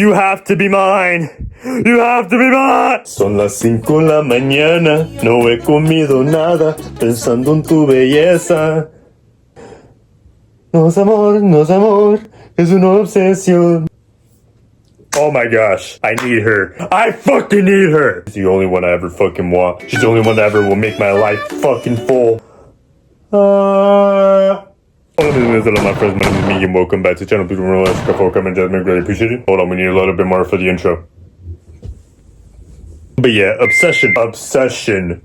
You have to be mine. You have to be mine. Son las 5 de la mañana. No he comido nada. Pensando en tu belleza. No es amor. Es una obsesión. Oh my gosh, I need her. I fucking need her. She's the only one I ever fucking want. She's the only one that ever will make my life fucking full. Hola, my friends. My name is Miguel. Welcome back to the channel. Please remember to like, comment, Jasmine. Greatly appreciate it. Hold on, we need a little bit more for the intro. But yeah, obsession. Obsession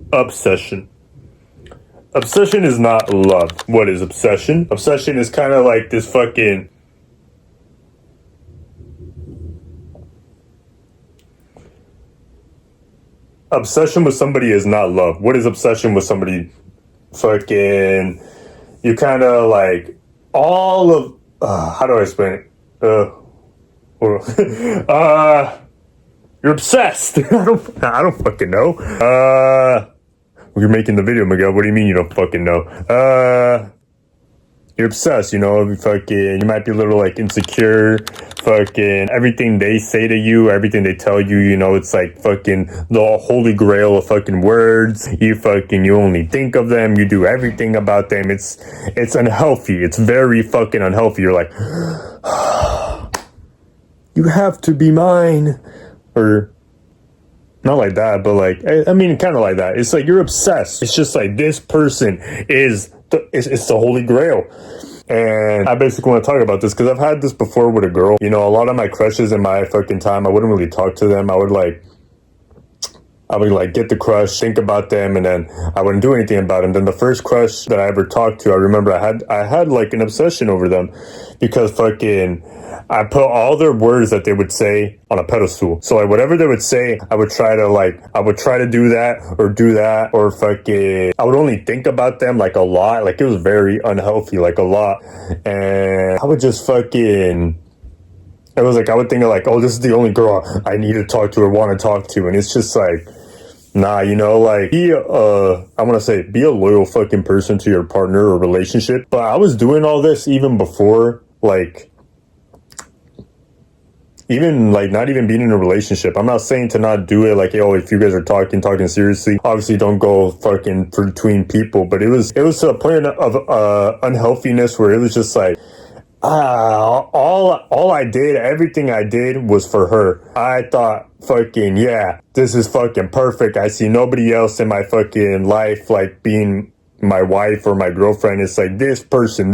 is not love. What is obsession? Obsession is kind of like this fucking... Obsession with somebody is not love. What is obsession with somebody? Fucking... You kind of like... All of... how do I explain it? You're obsessed. I don't fucking know. You're making the video, Miguel. What do you mean you don't fucking know? You're obsessed, you know, you might be a little like insecure, fucking everything they say to you, everything they tell you, you know, it's like fucking the holy grail of fucking words. You only think of them, you do everything about them. It's unhealthy. It's very fucking unhealthy. You're like, you have to be mine. Or not like that, but like, I mean, kind of like that. It's like you're obsessed. It's just like this person is it's the holy grail. And I basically want to talk about this because I've had this before with a girl. You know, a lot of my crushes in my fucking time, I wouldn't really talk to them. I would get the crush, think about them, and then I wouldn't do anything about them. Then the first crush that I ever talked to, I remember I had like an obsession over them because fucking I put all their words that they would say on a pedestal. So like whatever they would say, I would try to do that or fucking, I would only think about them like a lot. Like it was very unhealthy, like a lot. And I would just fucking, it was like, I would think of like, oh, this is the only girl I need to talk to or want to talk to. And it's just like, nah, you know, like, be a loyal fucking person to your partner or relationship. But I was doing all this even before, like, even like not even being in a relationship. I'm not saying to not do it, like, yo, if you guys are talking seriously, obviously don't go fucking between people. But it was to a point of unhealthiness where it was just like, all I did, everything I did was for her. I thought, fucking, yeah, this is fucking perfect. I see nobody else in my fucking life like being my wife or my girlfriend. It's like this person.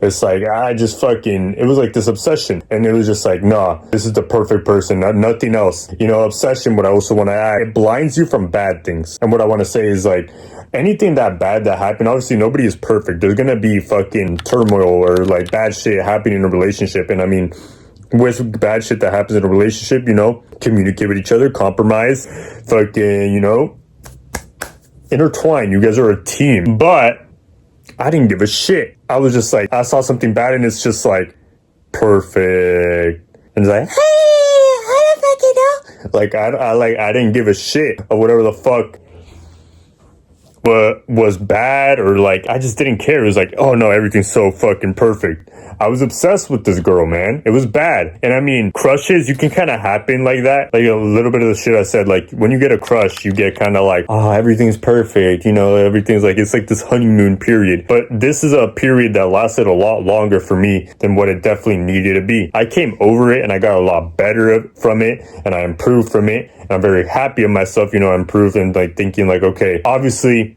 It's like, I just fucking, it was like this obsession. And it was just like, nah, this is the perfect person, nothing else. You know, obsession, what I also want to add, it blinds you from bad things. And what I want to say is like, anything that bad that happened, obviously nobody is perfect. There's going to be fucking turmoil or like bad shit happening in a relationship. And I mean, with bad shit that happens in a relationship, you know, communicate with each other, compromise, fucking, you know, intertwine. You guys are a team. But I didn't give a shit. I was just like, I saw something bad and it's just like, perfect. And it's like, hey, I don't fucking know. Like, I didn't give a shit of whatever the fuck was bad, or like, I just didn't care. It was like, oh no, everything's so fucking perfect. I was obsessed with this girl, man. It was bad. And I mean, crushes, you can kind of happen like that. Like a little bit of the shit I said, like when you get a crush, you get kind of like, oh, everything's perfect. You know, everything's like, it's like this honeymoon period. But this is a period that lasted a lot longer for me than what it definitely needed to be. I came over it and I got a lot better from it and I improved from it. And I'm very happy of myself, you know, I improved and like thinking like, okay, obviously,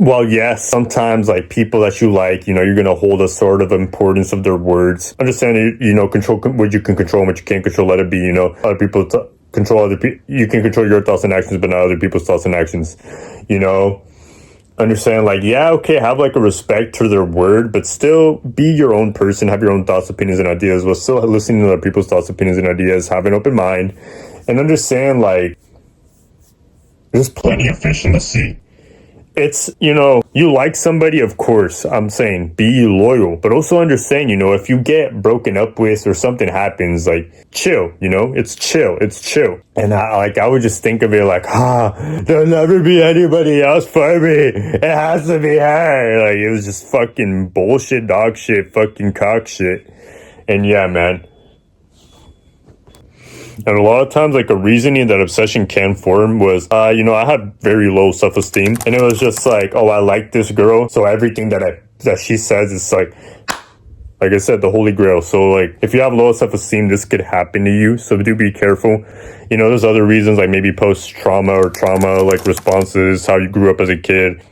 well, yes, sometimes like people that you like, you know, you're going to hold a sort of importance of their words. Understand, you know, control what you can control and what you can't control, let it be, you know, other people control other people. You can control your thoughts and actions, but not other people's thoughts and actions, you know. Understand, like, yeah, okay, have like a respect to their word, but still be your own person, have your own thoughts, opinions, and ideas, while still listening to other people's thoughts, opinions, and ideas, have an open mind, and understand, like, there's plenty of fish in the sea. It's, you know, you like somebody, of course, I'm saying be loyal, but also understand, you know, if you get broken up with or something happens, like, chill, you know, it's chill. And I would just think of it like, there'll never be anybody else for me. It has to be her. Like, it was just fucking bullshit, dog shit, fucking cock shit. And yeah, man. And a lot of times, like, a reasoning that obsession can form was, I had very low self-esteem. And it was just like, oh, I like this girl. So everything that she says is like I said, the holy grail. So, like, if you have low self-esteem, this could happen to you. So do be careful. There's other reasons, like maybe post-trauma or trauma, like responses, how you grew up as a kid.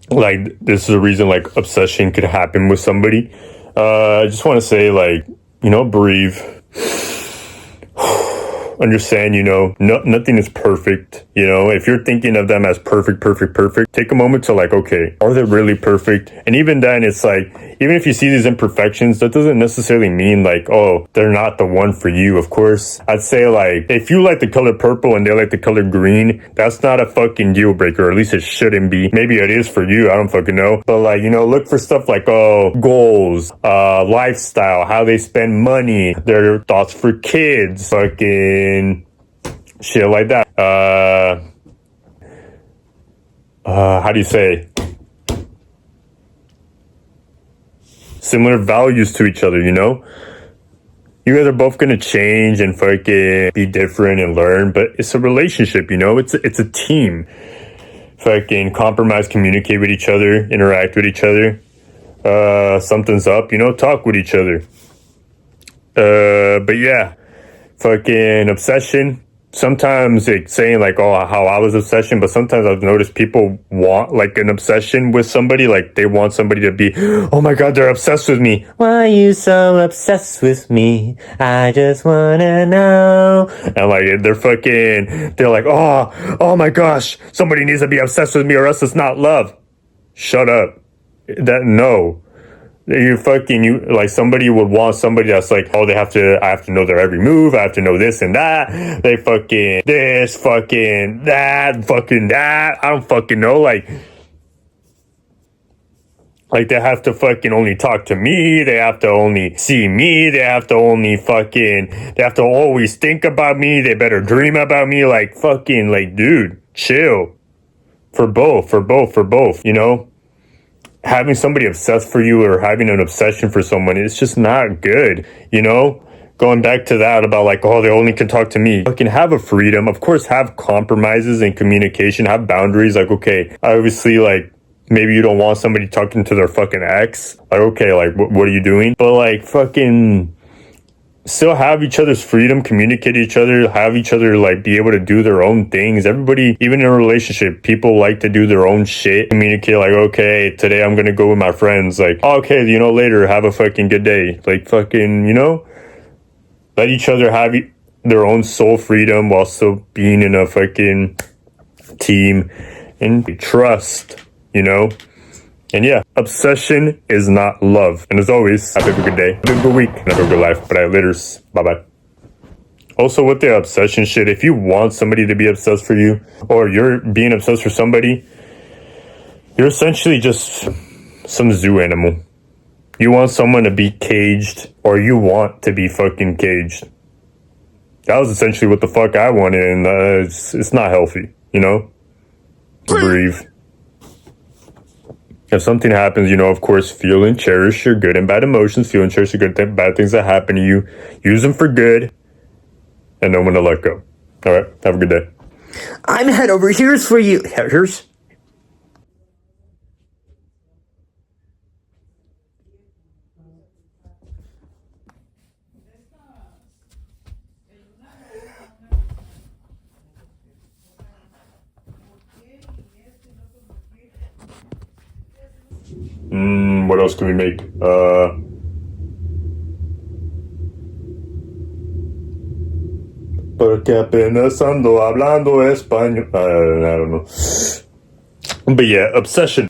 Like, this is a reason, like, obsession could happen with somebody. I just want to say, like, breathe. Understand, nothing is perfect. If you're thinking of them as perfect, take a moment to, like, okay, are they really perfect? And even then, it's like, even if you see these imperfections, that doesn't necessarily mean, like, oh, they're not the one for you. Of course, I'd say, like, if you like the color purple and they like the color green, that's not a fucking deal breaker, or at least it shouldn't be. Maybe it is for you, I don't fucking know. But, like, look for stuff like, goals, lifestyle, how they spend money, their thoughts for kids, fucking shit like that. How do you say? Similar values to each other, You guys are both gonna change and fucking be different and learn, but it's a relationship, It's a team. Fucking compromise, communicate with each other, interact with each other. Something's up, talk with each other. But yeah, fucking obsession. Sometimes it's saying, like, oh, how I was obsession, but sometimes I've noticed people want, like, an obsession with somebody. Like, they want somebody to be, oh my God, they're obsessed with me. Why are you so obsessed with me? I just wanna know. And, like, they're like, oh my gosh, somebody needs to be obsessed with me or else it's not love. Shut up. No. Like, somebody would want somebody that's like, oh, I have to know their every move, I have to know this and that, they fucking this, fucking that, fucking that, I don't fucking know, like they have to fucking only talk to me, they have to only see me, they have to always think about me, they better dream about me, like, fucking, like, dude, chill. For both, having somebody obsessed for you or having an obsession for someone, it's just not good, Going back to that about, like, oh, they only can talk to me. Fucking have a freedom. Of course, have compromises and communication, have boundaries. Like, okay, obviously, like, maybe you don't want somebody talking to their fucking ex. Like, okay, like, what are you doing? But, like, fucking still have each other's freedom, communicate each other, have each other, like, be able to do their own things. Everybody, even in a relationship, people like to do their own shit. Communicate, like, okay, today I'm gonna go with my friends. Like, okay, later, have a fucking good day. Like, fucking, let each other have their own soul freedom while still being in a fucking team and trust, And yeah, obsession is not love. And as always, have a good day, have a good week, and have a good life. But laters. Bye-bye. Also, with the obsession shit, if you want somebody to be obsessed for you, or you're being obsessed for somebody, you're essentially just some zoo animal. You want someone to be caged, or you want to be fucking caged. That was essentially what the fuck I wanted, and it's not healthy, Breathe. If something happens, of course, feel and cherish your good and bad emotions. Feel and cherish your good and bad things that happen to you. Use them for good. And know when to let go. All right. Have a good day. I'm head over here's for you. Here's. What else can we make? Porque apenas ando hablando español. I don't know. But yeah, obsession.